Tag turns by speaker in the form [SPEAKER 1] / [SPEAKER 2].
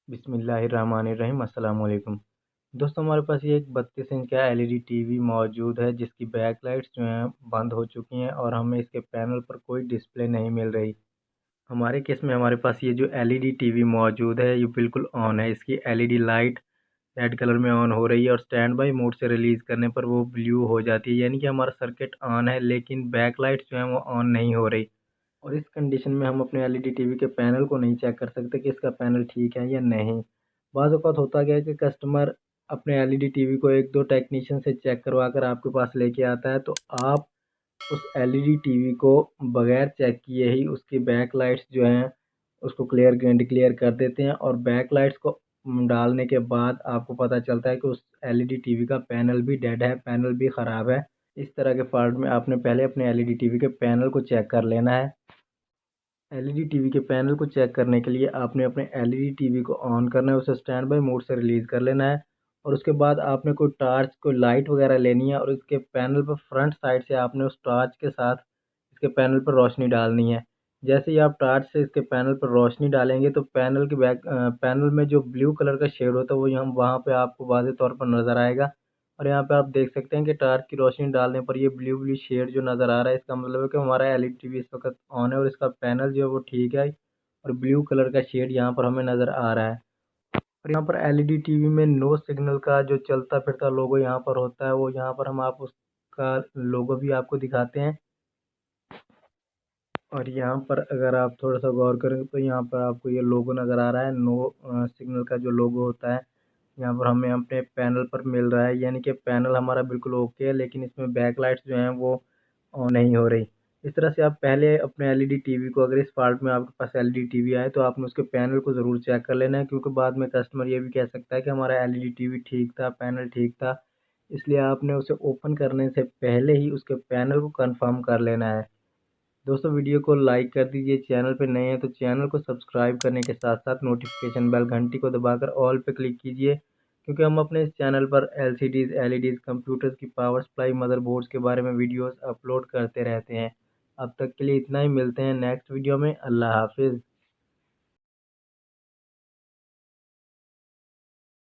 [SPEAKER 1] बिस्मिल्लाहिर्रहमानिर्रहीम। अस्सलामु अलैकुम। दोस्तों, हमारे पास ये एक 32 इंच का एलईडी टीवी मौजूद है जिसकी बैकलाइट्स जो हैं बंद हो चुकी हैं और हमें इसके पैनल पर कोई डिस्प्ले नहीं मिल रही। हमारे केस में हमारे पास ये जो एलईडी टीवी मौजूद है ये बिल्कुल ऑन है। इसकी एलईडी लाइट रेड कलर में ऑन हो रही है और स्टैंड बाई मोड से रिलीज़ करने पर वो ब्लू हो जाती है, यानी कि हमारा सर्किट ऑन है लेकिन बैकलाइट्स जो हैं वो ऑन नहीं हो रही। और इस कंडीशन में हम अपने एलईडी टीवी के पैनल को नहीं चेक कर सकते कि इसका पैनल ठीक है या नहीं। बाज़ औक़ात होता क्या है कि कस्टमर अपने एलईडी टीवी को 1-2 टेक्नीशियन से चेक करवा कर आपके पास लेके आता है, तो आप उस एलईडी टीवी को बगैर चेक किए ही उसकी बैकलाइट्स जो हैं उसको डिक्लेयर कर देते हैं और बैकलाइट्स को डालने के बाद आपको पता चलता है कि उस एलईडी टीवी का पैनल भी डेड है, पैनल भी ख़राब है। इस तरह के फ़ॉल्ट में आपने पहले अपने एलईडी टीवी के पैनल को चेक कर लेना है। एलईडी टीवी के पैनल को चेक करने के लिए आपने अपने एलईडी टीवी को ऑन करना है, उसे स्टैंड बाय मोड से रिलीज़ कर लेना है और उसके बाद आपने कोई टॉर्च, कोई लाइट वगैरह लेनी है और इसके पैनल पर फ्रंट साइड से आपने उस टॉर्च के साथ इसके पैनल पर रोशनी डालनी है। जैसे ही आप टॉर्च से इसके पैनल पर रोशनी डालेंगे तो पैनल में जो ब्लू कलर का शेड होता है वो यहाँ वहाँ पे आपको वाज़े तौर पर नज़र आएगा। और यहाँ पे आप देख सकते हैं कि टॉर्च की रोशनी डालने पर ये ब्लू शेड जो नज़र आ रहा है, इसका मतलब है कि हमारा एलईडी टीवी इस वक्त ऑन है और इसका पैनल जो है वो ठीक है और ब्लू कलर का शेड यहाँ पर हमें नज़र आ रहा है। और यहाँ पर एलईडी टीवी में नो सिग्नल का जो चलता फिरता लोगो यहाँ पर होता है, वो यहाँ पर हम आप उसका लोगो भी आपको दिखाते हैं। और यहाँ पर अगर आप थोड़ा सा गौर करें तो यहाँ पर आपको ये लोगो नज़र आ रहा है, नो सिग्नल का जो लोगो होता है यहाँ पर हमें अपने पैनल पर मिल रहा है, यानी कि पैनल हमारा बिल्कुल ओके है लेकिन इसमें बैकलाइट्स जो हैं वो ऑन नहीं हो रही। इस तरह से आप पहले अपने एलईडी टीवी को, अगर इस फॉल्ट में आपके पास एलईडी टीवी आए तो आपने उसके पैनल को ज़रूर चेक कर लेना है, क्योंकि बाद में कस्टमर ये भी कह सकता है कि हमारा एलईडी टीवी ठीक था, पैनल ठीक था। इसलिए आपने उसे ओपन करने से पहले ही उसके पैनल को कंफर्म कर लेना है। दोस्तों, वीडियो को लाइक कर दीजिए। चैनल पे नए हैं तो चैनल को सब्सक्राइब करने के साथ साथ नोटिफिकेशन बेल घंटी को दबाकर ऑल पे क्लिक कीजिए, क्योंकि हम अपने इस चैनल पर एलसीडीज़, एलईडीज़, कंप्यूटर्स की पावर सप्लाई, मदरबोर्ड्स के बारे में वीडियोस अपलोड करते रहते हैं। अब तक के लिए इतना ही, मिलते हैं नेक्स्ट वीडियो में। अल्लाह हाफिज़।